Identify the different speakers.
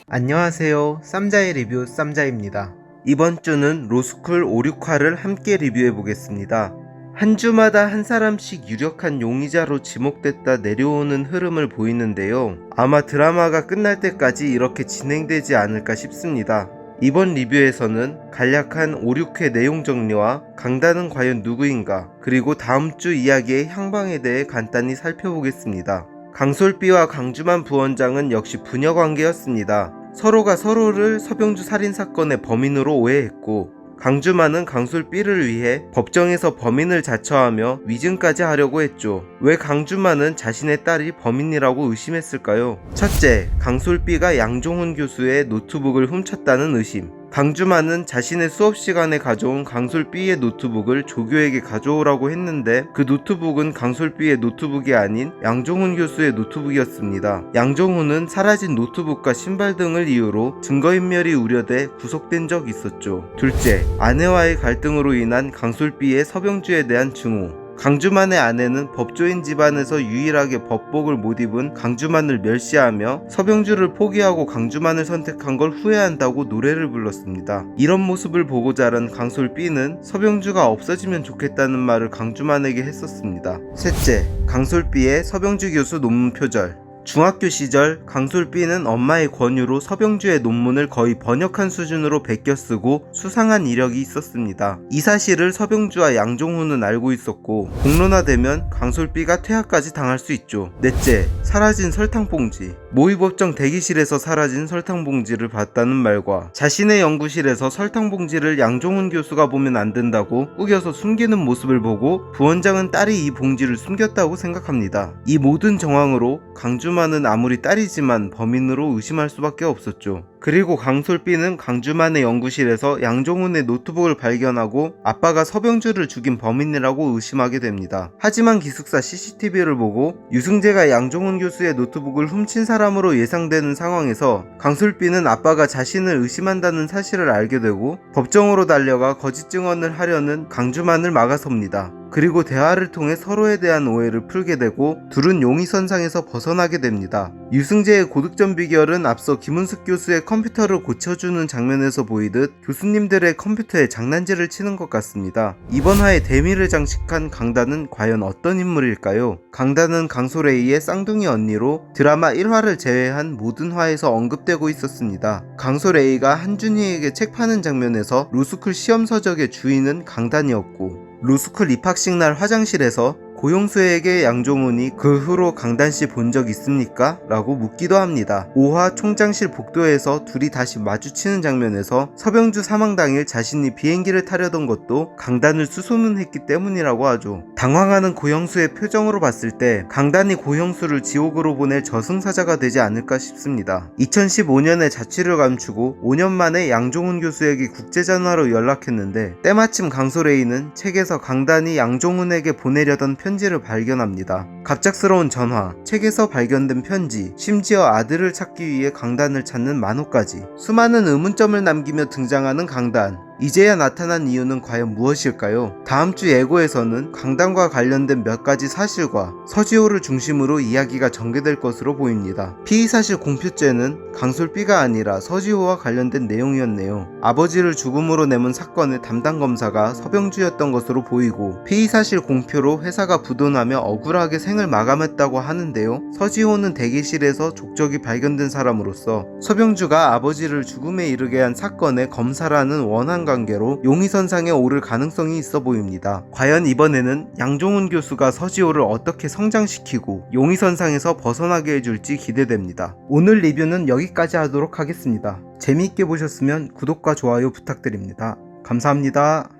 Speaker 1: 안녕하세요. 쌈자의 리뷰 쌈자입니다. 이번 주는 로스쿨 5, 6화를 함께 리뷰해 보겠습니다. 한 주마다 한 사람씩 유력한 용의자로 지목됐다 내려오는 흐름을 보이는데요. 아마 드라마가 끝날 때까지 이렇게 진행되지 않을까 싶습니다. 이번 리뷰에서는 간략한 5, 6회 내용 정리와 강단은 과연 누구인가, 그리고 다음 주 이야기의 향방에 대해 간단히 살펴보겠습니다. 강솔비와 강주만 부원장은 역시 부녀 관계였습니다. 서로가 서로를 서병주 살인사건의 범인으로 오해했고, 강주만은 강솔비를 위해 법정에서 범인을 자처하며 위증까지 하려고 했죠. 왜 강주만은 자신의 딸이 범인이라고 의심했을까요? 첫째, 강솔비가 양종훈 교수의 노트북을 훔쳤다는 의심. 강주만은 자신의 수업 시간에 가져온 강솔비의 노트북을 조교에게 가져오라고 했는데 그 노트북은 강솔비의 노트북이 아닌 양종훈 교수의 노트북이었습니다. 양종훈은 사라진 노트북과 신발 등을 이유로 증거인멸이 우려돼 구속된 적이 있었죠. 둘째, 아내와의 갈등으로 인한 강솔비의 서병주에 대한 증오. 강주만의 아내는 법조인 집안에서 유일하게 법복을 못 입은 강주만을 멸시하며 서병주를 포기하고 강주만을 선택한 걸 후회한다고 노래를 불렀습니다. 이런 모습을 보고 자란 강솔비는 서병주가 없어지면 좋겠다는 말을 강주만에게 했었습니다. 셋째, 강솔비의 서병주 교수 논문 표절. 중학교 시절 강솔비는 엄마의 권유로 서병주의 논문을 거의 번역한 수준으로 베껴 쓰고 수상한 이력이 있었습니다. 이 사실을 서병주와 양종훈은 알고 있었고, 공론화되면 강솔비가 퇴학까지 당할 수 있죠. 넷째, 사라진 설탕봉지. 모의법정 대기실에서 사라진 설탕봉지를 봤다는 말과 자신의 연구실에서 설탕봉지를 양종훈 교수가 보면 안 된다고 꾸겨서 숨기는 모습을 보고 부원장은 딸이 이 봉지를 숨겼다고 생각합니다. 이 모든 정황으로 강주만은 아무리 딸이지만 범인으로 의심할 수밖에 없었죠. 그리고 강솔비는 강주만의 연구실에서 양종훈의 노트북을 발견하고 아빠가 서병주를 죽인 범인이라고 의심하게 됩니다. 하지만 기숙사 CCTV를 보고 유승재가 양종훈 교수의 노트북을 훔친 사람으로 예상되는 상황에서 강솔비는 아빠가 자신을 의심한다는 사실을 알게 되고 법정으로 달려가 거짓 증언을 하려는 강주만을 막아섭니다. 그리고 대화를 통해 서로에 대한 오해를 풀게 되고 둘은 용의선상에서 벗어나게 됩니다. 유승재의 고득점 비결은 앞서 김은숙 교수의 컴퓨터를 고쳐주는 장면에서 보이듯 교수님들의 컴퓨터에 장난질을 치는 것 같습니다. 이번 화에 대미를 장식한 강단은 과연 어떤 인물일까요? 강단은 강솔A의 쌍둥이 언니로 드라마 1화를 제외한 모든 화에서 언급되고 있었습니다. 강솔A가 한준희에게 책 파는 장면에서 로스쿨 시험서적의 주인은 강단이었고, 로스쿨 입학식 날 화장실에서 고용수에게 양종훈이 그 후로 강단씨 본 적 있습니까? 라고 묻기도 합니다. 5화 총장실 복도에서 둘이 다시 마주치는 장면에서 서병주 사망 당일 자신이 비행기를 타려던 것도 강단을 수소문했기 때문이라고 하죠. 당황하는 고영수의 표정으로 봤을 때 강단이 고영수를 지옥으로 보낼 저승사자가 되지 않을까 싶습니다. 2015년에 자취를 감추고 5년 만에 양종훈 교수에게 국제전화로 연락했는데 때마침 강솔A는 책에서 강단이 양종훈에게 보내려던 편지를 발견합니다. 갑작스러운 전화, 책에서 발견된 편지, 심지어 아들을 찾기 위해 강단을 찾는 만호까지 수많은 의문점을 남기며 등장하는 강단. 이제야 나타난 이유는 과연 무엇일까요? 다음 주 예고에서는 강단과 관련된 몇 가지 사실과 서지호를 중심으로 이야기가 전개될 것으로 보입니다. 피의사실 공표죄는 강솔비가 아니라 서지호와 관련된 내용이었네요. 아버지를 죽음으로 내몬 사건의 담당 검사가 서병주였던 것으로 보이고, 피의사실 공표로 회사가 부도나며 억울하게 생을 마감했다고 하는데요. 서지호는 대기실에서 족적이 발견된 사람으로서 서병주가 아버지를 죽음에 이르게 한 사건의 검사라는 원한 관계로 용의선상에 오를 가능성이 있어 보입니다. 과연 이번에는 양종훈 교수가 서지호를 어떻게 성장시키고 용의선상에서 벗어나게 해줄지 기대됩니다. 오늘 리뷰는 여기까지 하도록 하겠습니다. 재미있게 보셨으면 구독과 좋아요 부탁드립니다. 감사합니다.